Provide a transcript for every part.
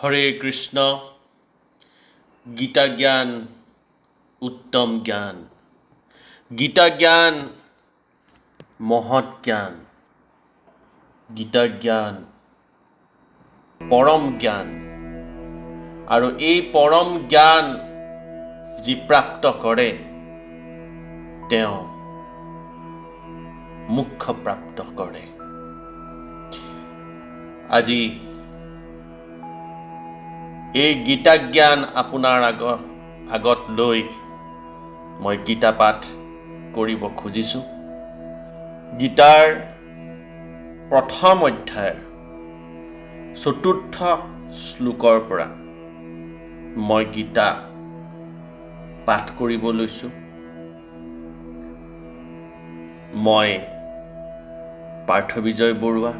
হরে কৃষ্ণ। গীতা জ্ঞান উত্তম জ্ঞান। গীতা জ্ঞান মহৎ জ্ঞান। গীতা জ্ঞান পৰম জ্ঞান। আৰু এই পৰম জ্ঞান যি প্ৰাপ্ত কৰে তেওঁ মোক্ষ প্ৰাপ্ত কৰে। আজি এই গীতা জ্ঞান আপোনাৰ আগত লৈ মই গীতা পাঠ কৰিব খুজিছোঁ। গীতাৰ প্ৰথম অধ্যায়ৰ ৪ৰ্থ শ্লোকৰ পৰা মই গীতা পাঠ কৰিব লৈছোঁ। মই পাৰ্থবিজয় বৰুৱা,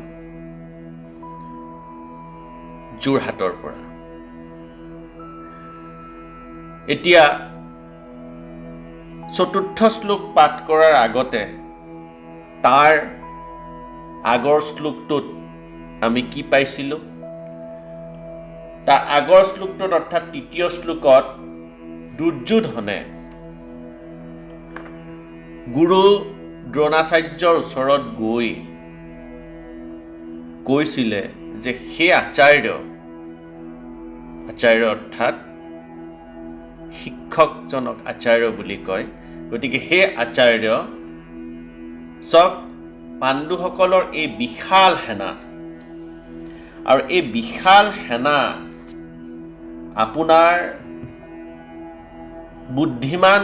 যোৰহাটৰ পৰা। এতিয়া ৪ৰ্থ শ্লোক পাঠ কৰাৰ আগতে তাৰ আগৰ শ্লোকটোত আমি কি পাইছিলোঁ? তাৰ আগৰ শ্লোকটোত অৰ্থাৎ ৩য় শ্লোকত দুৰ্যোধনে গুৰু দ্ৰোণাচাৰ্যৰ ওচৰত গৈ কৈছিলে যে সেই আচাৰ্য অৰ্থাৎ শিক্ষকজনক আচাৰ্য বুলি কয়। গতিকে সেই আচাৰ্য চক পাণ্ডুসকলৰ এই বিশাল সেনা, আৰু এই বিশাল সেনা আপোনাৰ বুদ্ধিমান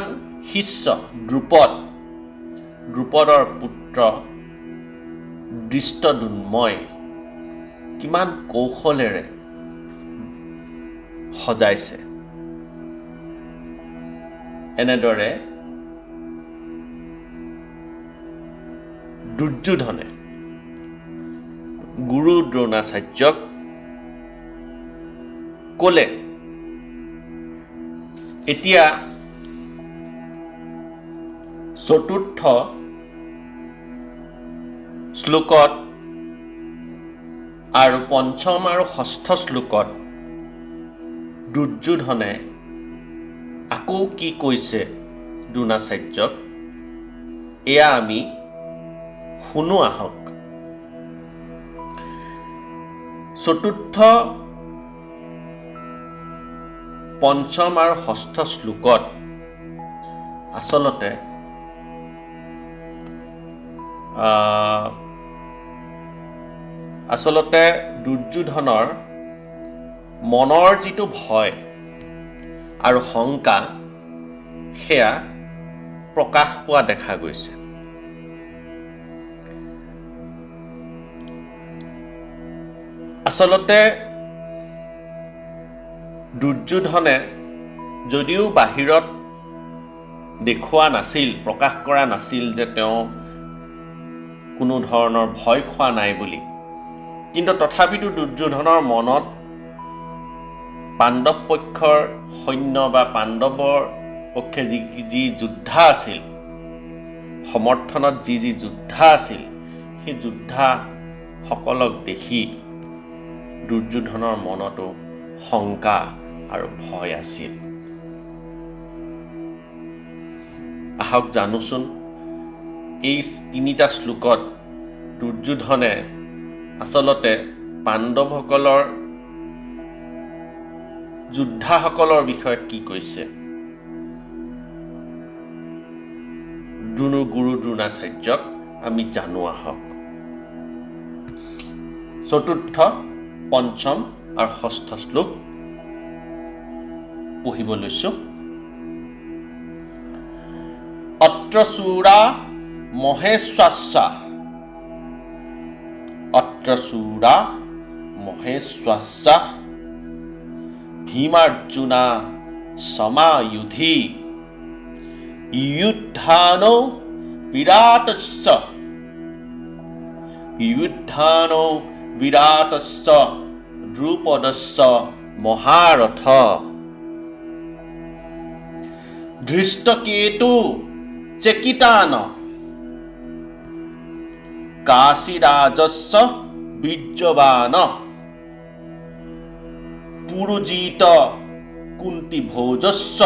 শিষ্য দ্ৰুপদৰ পুত্ৰ ধৃষ্টদ্যুম্নই কিমান কৌশলেৰে সজাইছে। এনেদৰে দুৰ্যোধনে গুৰু দ্ৰোণাচাৰ্যক ক'লে। এতিয়া ৪ৰ্থ শ্লোকত আৰু ৫ম আৰু ৬ষ্ঠ শ্লোকত দুৰ্যোধনে আকৌ কি কৈছে দ্ৰোণাচাৰ্যক, এয়া আমি শুনো আহক। ৪ৰ্থ, ৫ম আৰু ৬ষ্ঠ শ্লোকত আচলতে দুৰ্যোধনৰ মনৰ যিটো ভয় আৰু শংকা সেয়া প্ৰকাশ পোৱা দেখা গৈছে। আচলতে দুৰ্যোধনে যদিও বাহিৰত দেখুওৱা নাছিল, প্ৰকাশ কৰা নাছিল যে তেওঁ কোনো ধৰণৰ ভয় খোৱা নাই বুলি, কিন্তু তথাপিতো দুৰ্যোধনৰ মনত পাণ্ডৱ পক্ষৰ সৈন্য বা পাণ্ডৱৰ পক্ষে যি যোদ্ধা আছিল, সমৰ্থনত যি যোদ্ধা আছিল, সেই যোদ্ধাসকলক দেখি দুৰ্যোধনৰ মনতো শংকা আৰু ভয় আছিল। আহক জানোচোন এই ৩টা শ্লোকত দুৰ্যোধনে আচলতে পাণ্ডৱসকলৰ যোদ্ধাসকলৰ বিষয়ে কি কৈছে। গুৰু দ্ৰোণাচাৰ্যক আমি জানো আহক। ৪ৰ্থ, ৫ম আৰু ৬ষ্ঠ শ্লোক পঢ়িব লৈছো। অত্ৰ শূৰা মহেশ্বাস্য ভীমাৰ্জুনা সমায়ুধি যুদ্ধানো বিৰাটস্য দ্ৰুপদস্য মহাৰথ ধৃষ্টকেতু চেকিতান কাশীৰাজস্য বীৰ্যবান পুৰুজিত কুন্তি ভোজস্য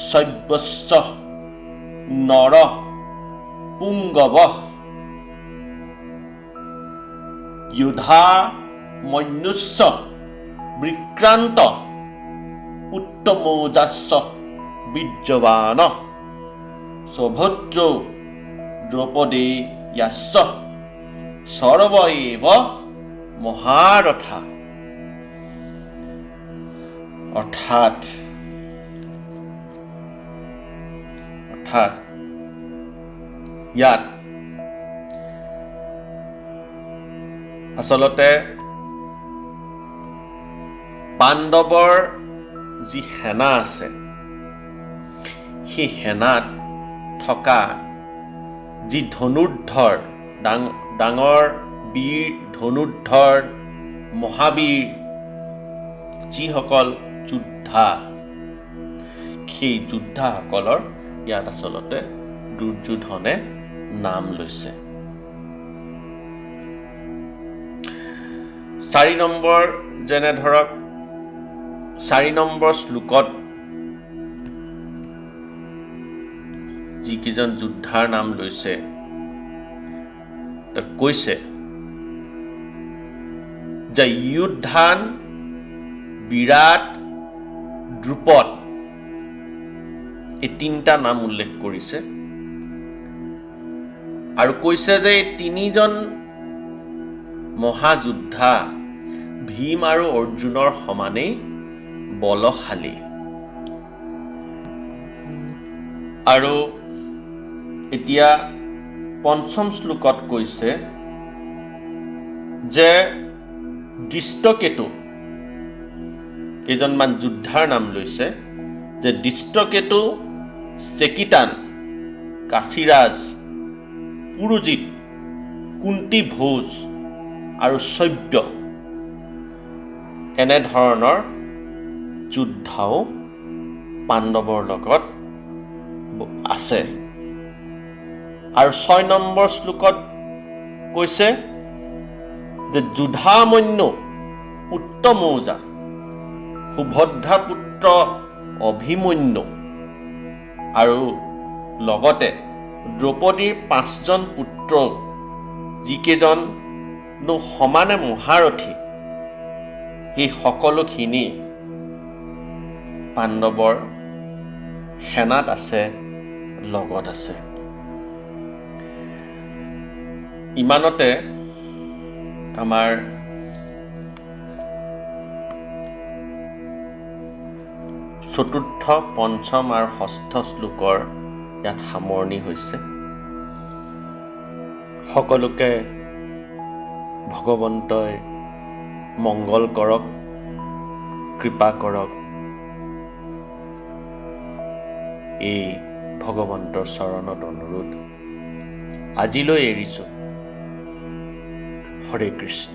শৈব্যস্য নৰ পুঙ্গব যুধা মন্যুস্য বিক্ৰান্ত উত্তমোজাস্য বীৰ্যবান সৌভদ্ৰ দ্ৰৌপদেয়াস্য সৰ্ব এব মহাৰথা। অৰ্থাৎ ইয়াত আচলতে পাণ্ডৱৰ যি সেনা আছে সেই সেনাত থকা যি ধনুৰ্ধৰ ডাঙৰ বীৰ ধনুৰ্ধৰ মহাবীৰ যিসকল যোদ্ধা, সেই যোদ্ধাসকলৰ ইয়াত আচলতে দুৰ্যোধনে নাম লৈছে। 4 নম্বৰ, যেনে ধৰক 4 নম্বৰ শ্লোকত যিকেইজন যোদ্ধাৰ নাম লৈছে তাত কৈছে যে যুদ্ধান, বিৰাট, দ্ৰুপদ, এই 3টা নাম উল্লেখ কৰিছে আৰু কৈছে যে এই 3জন মহাযোদ্ধা ভীম আৰু অৰ্জুনৰ সমানেই বলশালী। আৰু এতিয়া 5ম শ্লোকত কৈছে যে দৃষ্টকেতু, কেইজনমান যোদ্ধাৰ নাম লৈছে যে দৃষ্টকেতু, চেকিতান, কাশীৰাজ, পুৰুজিত, কুন্তি ভোজ আৰু শৈব্য, এনেধৰণৰ যোদ্ধাও পাণ্ডৱৰ লগত আছে। আৰু 6 নম্বৰ শ্লোকত কৈছে যে যুধামন্য উত্তমৌজা, সুভদ্ৰা পুত্ৰ অভিমন্যু আৰু লগতে দ্ৰৌপদীৰ 5জন পুত্ৰ, যিকেইজন সমানে মহাৰথী, সেই সকলোখিনি পাণ্ডৱৰ সেনাত আছে, লগত আছে। ইমানতে আমাৰ চতুৰ্থ, পঞ্চম আৰু ষষ্ঠ শ্লোকৰ ইয়াত সামৰণি হৈছে। সকলোকে ভগৱন্তই মংগল কৰক, কৃপা কৰক, এই ভগৱন্তৰ চৰণত অনুৰোধ। আজিলৈ এৰিছোঁ। হৰে কৃষ্ণ।